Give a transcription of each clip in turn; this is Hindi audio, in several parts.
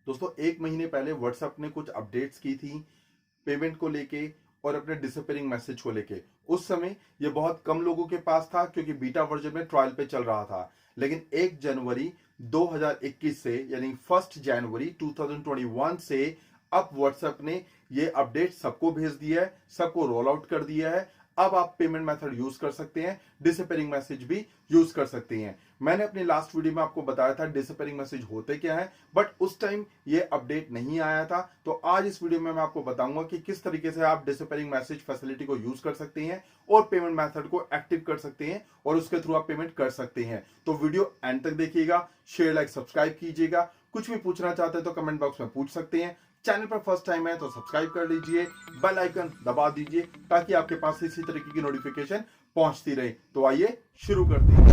दोस्तों 1 महीने पहले व्हाट्सएप ने कुछ अपडेट्स की थी पेमेंट को लेके और अपने डिसअपीयरिंग मैसेज को लेके। उस समय ये बहुत कम लोगों के पास था क्योंकि बीटा वर्जन में ट्रायल पे चल रहा था। लेकिन 1 जनवरी 2021 से यानी 1 जनवरी 2021 से अब व्हाट्सएप ने ये अपडेट सबको भेज दिया है, सबको रोल आउट कर दिया है। अब आप पेमेंट मेथड यूज कर सकते हैं, डिसअपीयरिंग मैसेज भी यूज कर सकते हैं। मैंने अपनी लास्ट वीडियो में आपको बताया था डिसअपीयरिंग मैसेज होते क्या है, बट उस टाइम ये अपडेट नहीं आया था। तो आज इस वीडियो में मैं आपको बताऊंगा कि किस तरीके से आप डिसअपीयरिंग मैसेज फैसिलिटी को यूज कर सकते हैं और पेमेंट मेथड को एक्टिव कर सकते हैं और उसके थ्रू आप पेमेंट कर सकते हैं। तो वीडियो एंड तक देखिएगा, शेयर लाइक सब्सक्राइब कीजिएगा। कुछ भी पूछना चाहते हैं तो कमेंट बॉक्स में पूछ सकते हैं। चैनल पर फर्स्ट टाइम है तो सब्सक्राइब कर लीजिए, बेल आइकन दबा दीजिए ताकि आपके पास इसी तरीके की नोटिफिकेशन पहुंचती रहे। तो आइए शुरू करते हैं।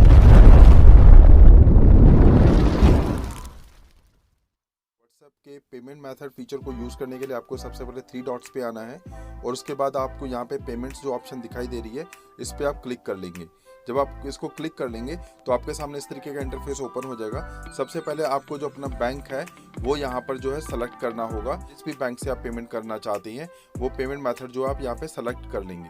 व्हाट्सएप के पेमेंट मेथड फीचर को यूज़ करने के लिए आपको सबसे पहले 3 डॉट्स पे आना है और उसके बाद आपको यहाँ पे पेमेंट्स जो ऑप्शन दिखाई दे रही है इस पर आप क्लिक कर लेंगे। जब आप इसको क्लिक कर लेंगे तो आपके सामने इस तरीके का इंटरफेस ओपन हो जाएगा। सबसे पहले आपको जो अपना बैंक है वो यहाँ पर जो है सेलेक्ट करना होगा। जिस भी बैंक से आप पेमेंट करना चाहते हैं वो पेमेंट मेथड जो आप यहाँ पे सेलेक्ट कर लेंगे।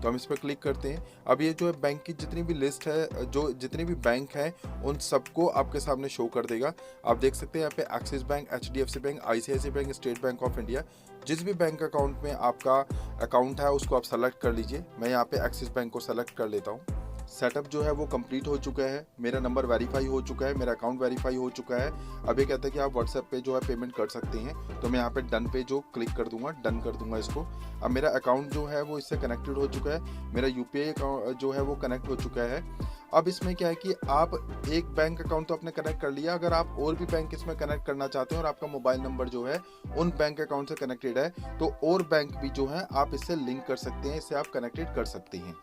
तो हम इस पर क्लिक करते हैं। अब ये जो है बैंक की जितनी भी लिस्ट है, जो जितने भी बैंक हैं उन सबको आपके सामने शो कर देगा। आप देख सकते हैं यहाँ पे axis bank, HDFC bank, ICICI bank, state bank of India. जिस भी बैंक अकाउंट में आपका अकाउंट है उसको आप सेलेक्ट कर लीजिए। मैं यहाँ पे एक्सिस बैंक को सेलेक्ट कर लेता हूँ। सेटअप जो है वो कंप्लीट हो चुका है, मेरा नंबर वेरीफाई हो चुका है, मेरा अकाउंट वेरीफाई हो चुका है। अब ये कहता है कि आप व्हाट्सएप पे जो है पेमेंट कर सकते हैं। तो मैं यहाँ पे डन पे जो क्लिक कर दूंगा, डन कर दूंगा इसको। अब मेरा अकाउंट जो है वो इससे कनेक्टेड हो चुका है, मेरा UPI अकाउंट जो है वो कनेक्ट हो चुका है। अब इसमें क्या है कि आप एक बैंक अकाउंट तो आपने कनेक्ट कर लिया, अगर आप और भी बैंक इसमें कनेक्ट करना चाहते हैं और आपका मोबाइल नंबर जो है उन बैंक अकाउंट से कनेक्टेड है तो और बैंक भी जो है आप इससे लिंक कर सकते हैं, इससे आप कनेक्टेड कर सकते हैं।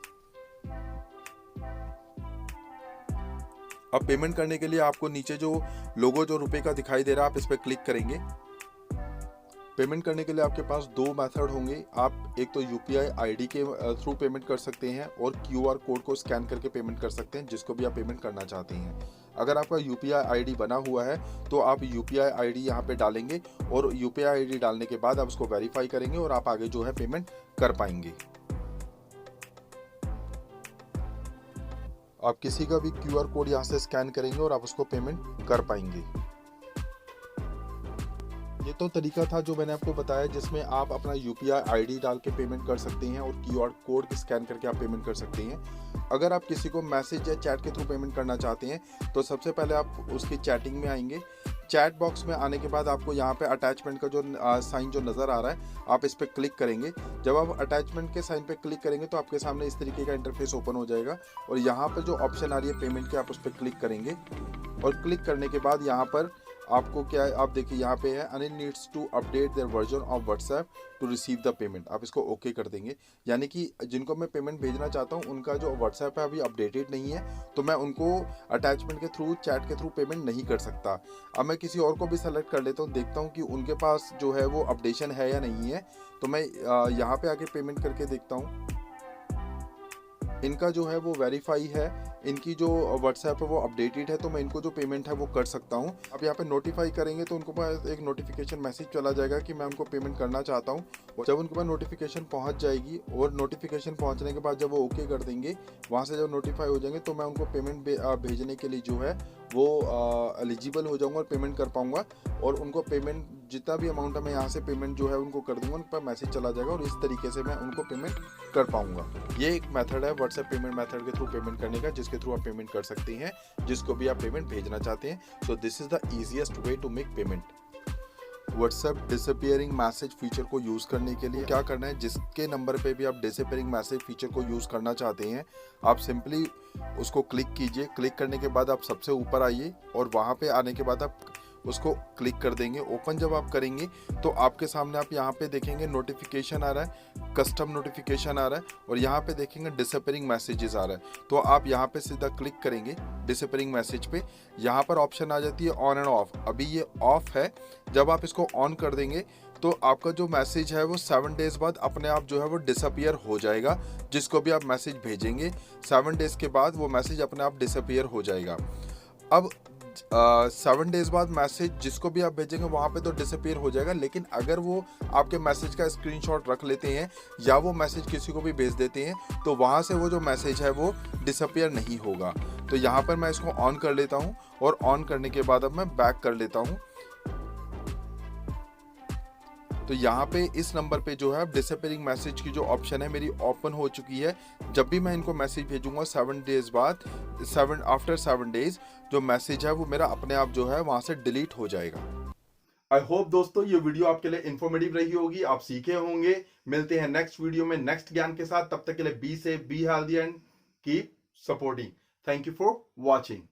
अब पेमेंट करने के लिए आपको नीचे जो लोगो जो रुपए का दिखाई दे रहा है आप इस पर क्लिक करेंगे। पेमेंट करने के लिए आपके पास 2 मेथड होंगे। आप एक तो UPI ID के थ्रू पेमेंट कर सकते हैं और QR कोड को स्कैन करके पेमेंट कर सकते हैं, जिसको भी आप पेमेंट करना चाहते हैं। अगर आपका UPI ID बना हुआ है तो आप UPI ID यहाँ पे डालेंगे और UPI ID डालने के बाद आप उसको वेरीफाई करेंगे और आप आगे जो है पेमेंट कर पाएंगे। आप किसी का भी QR कोड यहाँ से स्कैन करेंगे और आप उसको पेमेंट कर पाएंगे। ये तो तरीका था जो मैंने आपको बताया, जिसमें आप अपना UPI ID डाल के पेमेंट कर सकते हैं और QR कोड स्कैन करके आप पेमेंट कर सकते हैं। अगर आप किसी को मैसेज या चैट के थ्रू पेमेंट करना चाहते हैं तो सबसे पहले आप उसकी चैटिंग में आएंगे। चैट बॉक्स में आने के बाद आपको यहाँ पे अटैचमेंट का जो साइन जो नज़र आ रहा है आप इस पर क्लिक करेंगे। जब आप अटैचमेंट के साइन पे क्लिक करेंगे तो आपके सामने इस तरीके का इंटरफेस ओपन हो जाएगा और यहाँ पर जो ऑप्शन आ रही है पेमेंट की आप उस पर क्लिक करेंगे और क्लिक करने के बाद यहाँ पर आपको क्या है, आप देखिए यहाँ पे है Anil needs to update their version of WhatsApp to receive the payment. आप इसको ओके कर देंगे, यानी कि जिनको मैं पेमेंट भेजना चाहता हूँ उनका जो व्हाट्सएप है अभी अपडेटेड नहीं है तो मैं उनको अटैचमेंट के थ्रू, चैट के थ्रू पेमेंट नहीं कर सकता। अब मैं किसी और को भी सेलेक्ट कर लेता हूँ, देखता हूँ कि उनके पास जो है वो अपडेशन है या नहीं है। तो मैं यहाँ पे आके पेमेंट करके देखता हूँ। इनका जो है वो वेरीफाई है, इनकी जो व्हाट्सएप है वो अपडेटेड है, तो मैं इनको जो पेमेंट है वो कर सकता हूँ। अब यहाँ पे नोटिफाई करेंगे तो उनको पास एक नोटिफिकेशन मैसेज चला जाएगा कि मैं उनको पेमेंट करना चाहता हूँ। और जब उनके पास नोटिफिकेशन पहुँच जाएगी और नोटिफिकेशन पहुँचने के बाद जब वो ओके कर देंगे, वहाँ से जब नोटिफाई हो जाएंगे तो मैं उनको पेमेंट भेजने के लिए जो है वो एलिजिबल हो जाऊँगा और पेमेंट कर पाऊँगा। और उनको पेमेंट जितना भी अमाउंट है मैं यहाँ से पेमेंट जो है उनको कर दूंगा, उन पर मैसेज चला जाएगा और इस तरीके से मैं उनको पेमेंट कर पाऊंगा। ये एक मेथड है व्हाट्सएप पेमेंट मेथड के थ्रू पेमेंट करने का, जिसके थ्रू आप पेमेंट कर सकते हैं जिसको भी आप पेमेंट भेजना चाहते हैं। So this is the easiest way to make payment. WhatsApp disappearing message feature को यूज़ करने के लिए क्या करना है, जिसके नंबर पे भी आप डिसअपीयरिंग मैसेज फीचर को यूज़ करना चाहते हैं आप सिंपली उसको क्लिक कीजिए। क्लिक करने के बाद आप सबसे ऊपर आइए और वहाँ पे आने के बाद आप उसको क्लिक कर देंगे। ओपन जब आप करेंगे तो आपके सामने आप यहाँ पे देखेंगे नोटिफिकेशन आ रहा है, कस्टम नोटिफिकेशन आ रहा है और यहाँ पे देखेंगे डिसअपीयरिंग मैसेजेस आ रहा है। तो आप यहाँ पे सीधा क्लिक करेंगे डिसअपीयरिंग मैसेज पे। यहाँ पर ऑप्शन आ जाती है ऑन एंड ऑफ। अभी ये ऑफ है, जब आप इसको ऑन कर देंगे तो आपका जो मैसेज है वो 7 डेज बाद अपने आप जो है वो डिसअपीयर हो जाएगा। जिसको भी आप मैसेज भेजेंगे 7 डेज के बाद वो मैसेज अपने आप डिसअपीयर हो जाएगा। अब 7 डेज बाद मैसेज जिसको भी आप भेजेंगे वहाँ पे तो डिसअपीयर हो जाएगा, लेकिन अगर वो आपके मैसेज का स्क्रीनशॉट रख लेते हैं या वो मैसेज किसी को भी भेज देते हैं तो वहाँ से वो जो मैसेज है वो डिसअपीयर नहीं होगा। तो यहाँ पर मैं इसको ऑन कर लेता हूँ और ऑन करने के बाद अब मैं बैक कर लेता हूँ। तो यहाँ पे इस नंबर पे जो है डिसअपीयरिंग मैसेज की जो ऑप्शन है मेरी ओपन हो चुकी है। जब भी मैं इनको मैसेज भेजूंगा 7 डेज बाद, आफ्टर 7 डेज जो मैसेज है वो मेरा अपने आप जो है वहां से डिलीट हो जाएगा। आई होप दोस्तों ये वीडियो आपके लिए इंफॉर्मेटिव रही होगी, आप सीखे होंगे। मिलते हैं नेक्स्ट वीडियो में नेक्स्ट ज्ञान के साथ। तब तक के लिए be safe, be healthy and keep supporting. Thank you for watching.